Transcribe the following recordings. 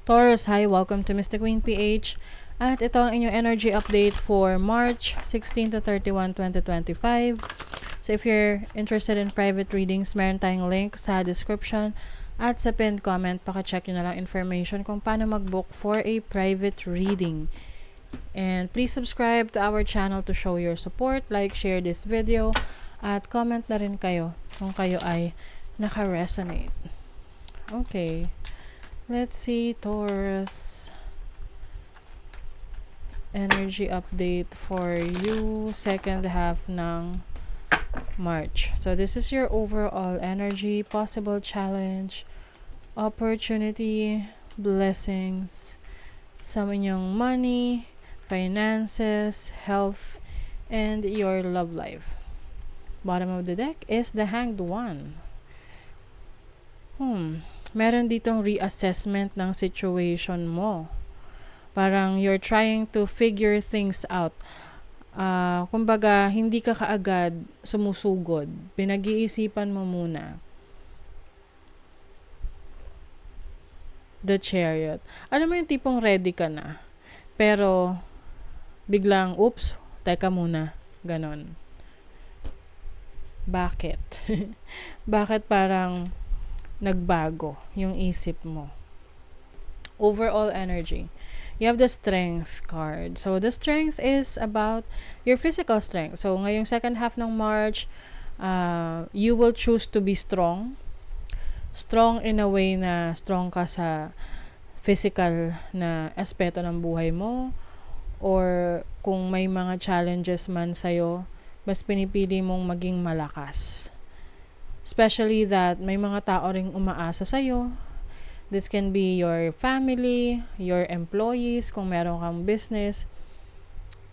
Taurus, hi! Welcome to Mystic Queen PH. At ito ang inyong energy update for March 16 to 31, 2025. So if you're interested in private readings, meron tayong link sa description at sa pinned comment. Paka-check nyo na lang information kung paano mag-book for a private reading. And please subscribe to our channel to show your support. Like, share this video. At comment na rin kayo kung kayo ay naka-resonate. Okay. Let's see, Taurus. Energy update for you. Second half ng March. So this is your overall energy, possible challenge, opportunity, blessings, sa inyong money, finances, health, and your love life. Bottom of the deck is the Hanged One. Meron ditong reassessment ng situation mo. Parang you're trying to figure things out. Kumbaga, hindi ka kaagad sumusugod. Pinag-iisipan mo muna. The Chariot. Alam mo yung tipong ready ka na. Pero, biglang, oops, teka muna. Ganon. Bakit? Bakit parang nagbago yung isip mo? Overall energy. You have the Strength card. So, the Strength is about your physical strength. So, ngayong second half ng March, you will choose to be strong. Strong in a way na strong ka sa physical na aspeto ng buhay mo. Or kung may mga challenges man sa'yo, mas pinipili mong maging malakas. Especially that may mga tao ring umaasa sa'yo. This can be your family, your employees, kung meron kang business,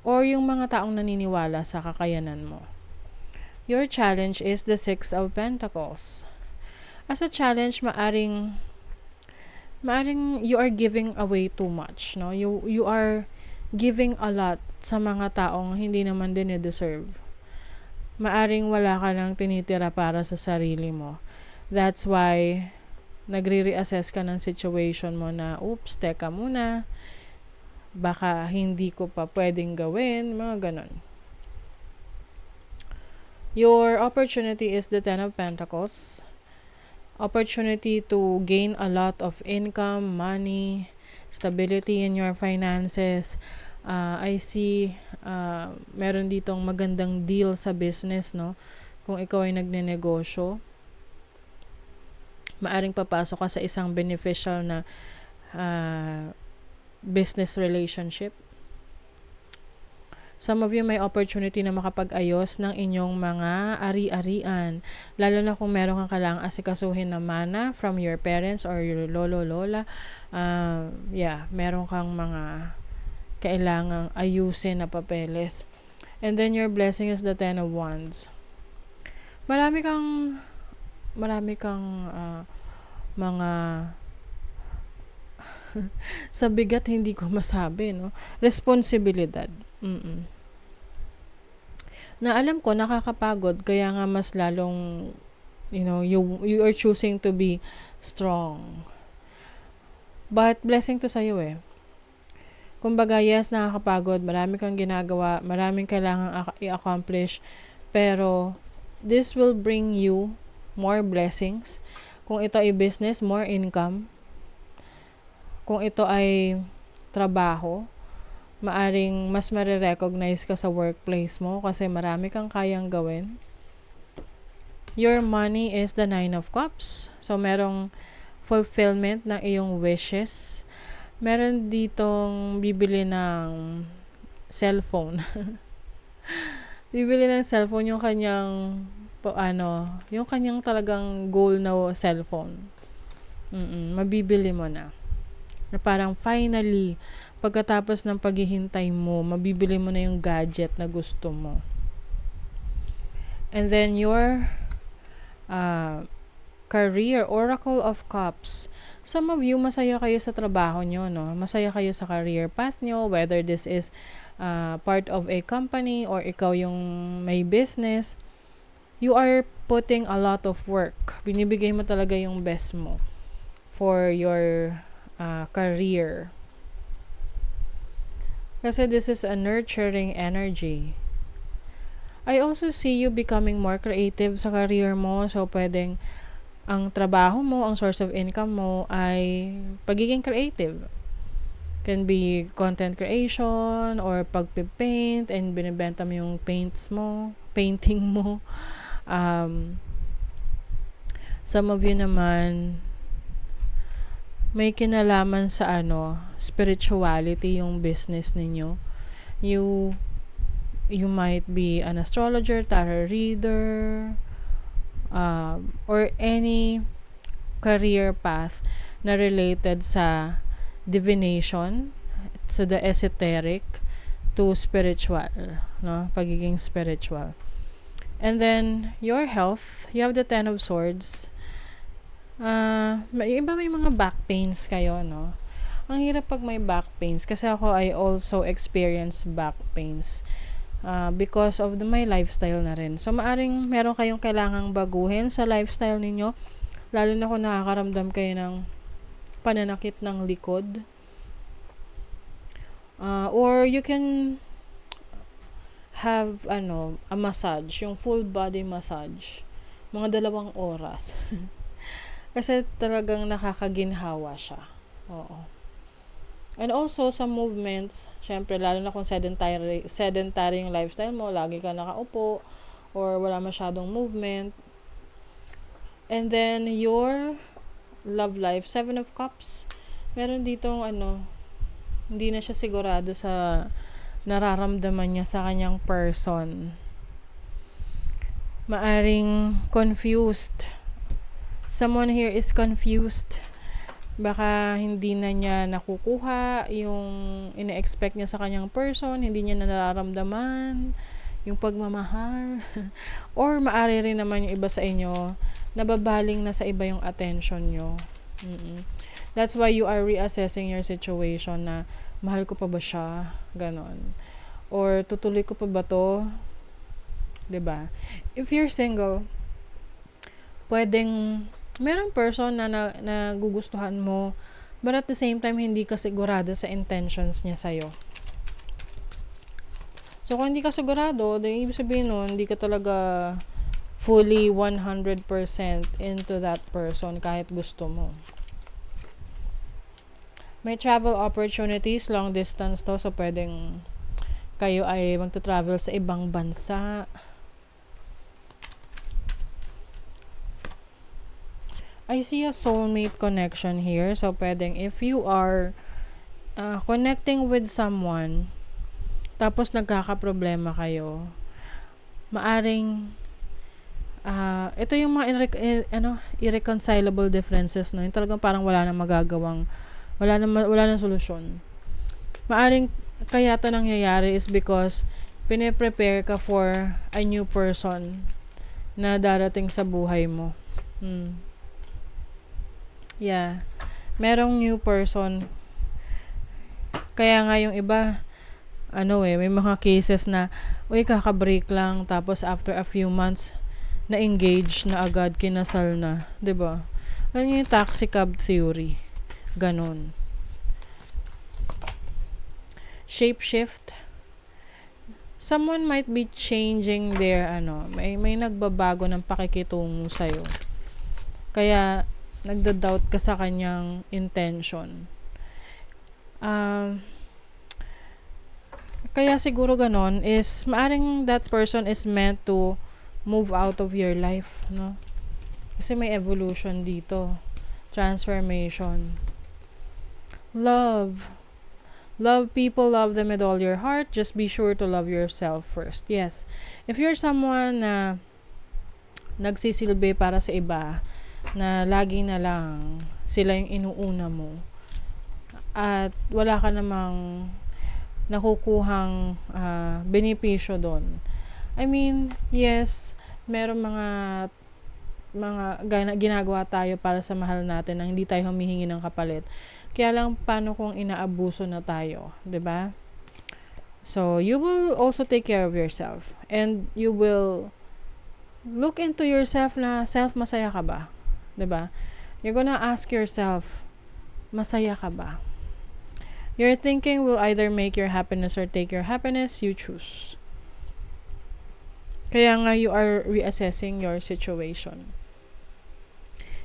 or yung mga taong naniniwala sa kakayanan mo. Your challenge is the Six of Pentacles. As a challenge, maaring you are giving away too much, no? You are giving a lot sa mga taong hindi naman din deserve. Maaring wala ka lang tinitira para sa sarili mo. That's why nagre-reassess ka ng situation mo na, oops, teka muna, baka hindi ko pa pwedeng gawin, mga ganon. Your opportunity is the Ten of Pentacles. Opportunity to gain a lot of income, money, stability in your finances. I see, meron ditong magandang deal sa business, no? Kung ikaw ay nagnenegosyo, maaring papasok ka sa isang beneficial na business relationship. Some of you may opportunity na makapag-ayos ng inyong mga ari-arian. Lalo na kung meron kang kailangang asikasuhin na mana from your parents or your lolo-lola. Meron kang mga kailangang ayusin na papeles. And then your blessing is the Ten of Wands. Marami kang mga sa bigat hindi ko masabi, no? Responsibilidad. Na alam ko nakakapagod, kaya nga mas lalong you are choosing to be strong. But blessing to sa'yo eh. Kumbaga, yes, nakakapagod, marami kang ginagawa, maraming kailangang i-accomplish, pero this will bring you more blessings. Kung ito ay business, more income. Kung ito ay trabaho, maaring mas marirecognize ka sa workplace mo kasi marami kang kayang gawin. Your money is the Nine of Cups. So, merong fulfillment ng iyong wishes. Meron ditong bibili ng cellphone. Bibili ng cellphone yung kanyang yung kanyang talagang goal na cellphone. Mabibili mo na. Na parang finally, pagkatapos ng paghihintay mo, mabibili mo na yung gadget na gusto mo. And then your career, Oracle of Cups. Some of you, masaya kayo sa trabaho nyo, no? Masaya kayo sa career path nyo, whether this is part of a company or ikaw yung may business. You are putting a lot of work. Binibigay mo talaga yung best mo for your career. Kasi this is a nurturing energy. I also see you becoming more creative sa career mo. So, pwedeng ang trabaho mo, ang source of income mo ay pagiging creative. Can be content creation or pagpipaint and binibenta mo yung painting mo. Some of you naman may kinalaman sa spirituality yung business ninyo. You might be an astrologer, tarot reader, or any career path na related sa divination, to the esoteric, to spiritual, no? Pagiging spiritual. And then, your health, you have the Ten of Swords. May mga back pains kayo, no? Ang hirap pag may back pains. Kasi ako, I also experience back pains. Because of my lifestyle na rin. So, maaring meron kayong kailangang baguhin sa lifestyle ninyo. Lalo na kung nakakaramdam kayo ng pananakit ng likod. Or you can have a massage, yung full body massage. Mga 2 oras. Kasi talagang nakakaginhawa siya. Oo. And also, sa movements, syempre, lalo na kung sedentary yung lifestyle mo, lagi ka nakaupo, or wala masyadong movement. And then, your love life, 7 of Cups, meron ditong hindi na siya sigurado sa nararamdaman niya sa kanyang person. Maaring confused. Someone here is confused. Baka hindi na niya nakukuha yung ina-expect niya sa kanyang person, hindi niya nararamdaman yung pagmamahal. Or maari rin naman yung iba sa inyo, nababaling na sa iba yung attention nyo. That's why you are reassessing your situation na mahal ko pa ba siya? Ganon. Or tutuloy ko pa ba to? 'Di ba? If you're single, pwedeng merong person na gugustuhan mo, but at the same time, hindi ka sigurado sa intentions niya sa'yo. So, kung hindi ka sigurado, then ibig sabihin nun, hindi ka talaga fully 100% into that person kahit gusto mo. May travel opportunities, long distance to, so pwedeng kayo ay magta-travel sa ibang bansa. I see a soulmate connection here. So, pwedeng if you are connecting with someone, tapos nagkakaproblema kayo, maaring ito yung mga irreconcilable differences, no? Yung talagang parang wala nang solusyon. Maaring kaya ito nangyayari is because pine-prepare ka for a new person na darating sa buhay mo. Yeah. Merong new person. Kaya nga yung iba, may mga cases na, kaka-break lang, tapos after a few months, na-engage na agad, kinasal na. 'Di ba? Alam niyo yung taxi cab theory. Ganon. Shapeshift. Someone might be changing their, may nagbabago ng pakikitungo sa'yo. Kaya, nagda-doubt ka sa kanyang intention. Kaya siguro ganon is, maaring that person is meant to move out of your life, no? Kasi may evolution dito. Transformation. Love people, love them with all your heart. Just be sure to love yourself first. Yes. If you're someone na nagsisilbi para sa iba, na lagi na lang sila yung inuuna mo, at wala ka namang nakukuhang benepisyo doon. I mean, yes, meron mga ginagawa tayo para sa mahal natin na hindi tayo humihingi ng kapalit. Kaya lang, paano kung inaabuso na tayo, 'di ba? So, you will also take care of yourself, and you will look into yourself na masaya ka ba? 'Di ba? You're gonna ask yourself, Masaya ka ba? Your thinking will either make your happiness or take your happiness. You choose. Kaya nga you are reassessing your situation.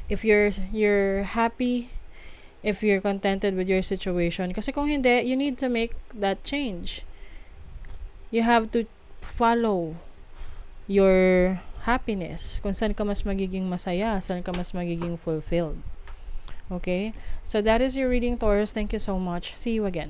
If you're happy, if you're contented with your situation, kasi kung hindi, you need to make that change. You have to follow your happiness. Kung saan ka mas magiging masaya, saan ka mas magiging fulfilled. Okay? So that is your reading, Taurus. Thank you so much. See you again.